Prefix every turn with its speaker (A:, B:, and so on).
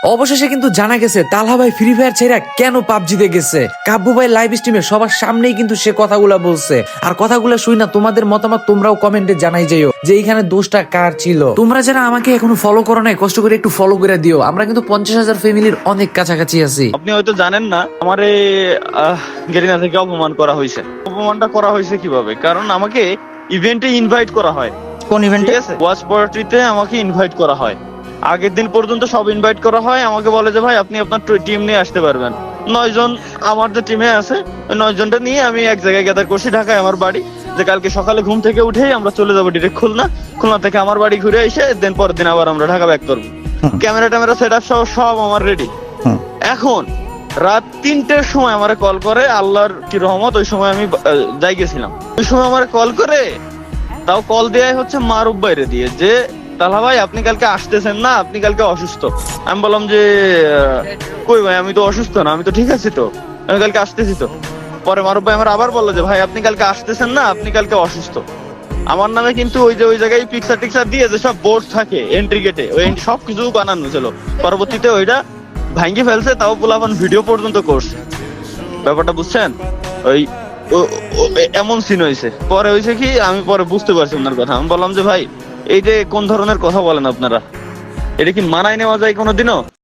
A: অবশেষে কিন্তু জানা গেছে তালহা ভাই ফ্রি ফায়ার ছেড়ে কেন পাবজিতে গেছে। কাব্বু ভাই লাইভ স্ট্রিমে সবার সামনেই কিন্তু সে কথাগুলা বলছে। আর কথাগুলা শুই না তোমাদের মতামত তোমরাও কমেন্টে জানাই যাইও যে এইখানে দোষটা কার ছিল। তোমরা যারা আমাকে এখনো ফলো করো নাই কষ্ট করে একটু ফলো করে দিও। আমরা কিন্তু 50,000 ফ্যামিলির অনেক কাছাকাছি আছি।
B: আপনি হয়তো জানেন না আমার এই গেরিনা থেকে অপমান করা হয়েছে। অপমানটা করা হয়েছে কিভাবে? কারণ আমাকে ইভেন্টে ইনভাইট করা হয়।
C: কোন ইভেন্টে?
B: ঠিক আছে, ওয়াচ পার্টিতে আমাকে ইনভাইট করা হয়। আগের দিন পর্যন্ত সব ইনভাইট করা হয়, আমাকে বলে যে ভাই আপনি আপনার টিম নিয়ে আসতে পারবেন। 9 জন আমার যে টিমে আছে ওই 9 জনটা নিয়ে আমি এক জায়গায় গ্যাদার করছি, ঢাকায় আমার বাড়ি। যে কালকে সকালে ঘুম থেকে উঠেই আমরা চলে যাবো ডিরেক্ট খুলনা থেকে আমার বাড়ি ঘুরে এসে দেন পরের দিন আবার আমরা ঢাকা ব্যাক করবো। ক্যামেরা ট্যামেরা সেট আপ সব আমার রেডি। এখন রাত 3টের সময় আমারে কল করে, আল্লাহর কি রহমত ওই সময় আমি যাই গেছিলাম। ওই সময় আমারে কল করে, তাও কল দেয়াই হচ্ছে মারুফ বাইরে দিয়ে, যে তালহা ভাই আপনি কালকে আসতেছেন না, আপনি কালকে অসুস্থ। আমি বললাম যে কই ভাই আমি তো অসুস্থ না, আমি তো ঠিক আছি, তো আমি কালকে আসতেছি তো। পরে মারুফ ভাই আমার আবার বললো যে ভাই আপনি কালকে আসতেছেন না, আপনি কালকে অসুস্থ। আমার নামে কিন্তু ওই জায়গায় পিকচার টিকচার দিয়ে যে সব বোর্ড থাকে এন্ট্রি গেটে, ওই সব কিছু বানানো ছিল। পরবর্তীতে ওইটা ভাঙ্গি ফেলছে, তাও পোলাপান ভিডিও পর্যন্ত করছে। ব্যাপারটা বুঝছেন? ওই এমন সিন হয়েছে। পরে হয়েছে কি, আমি পরে বুঝতে পারছি ওনার কথা। আমি বললাম যে ভাই এই যে কোন ধরনের কথা বলেন আপনারা, এটা কি মানায় নেওয়া যায় কোনোদিনও?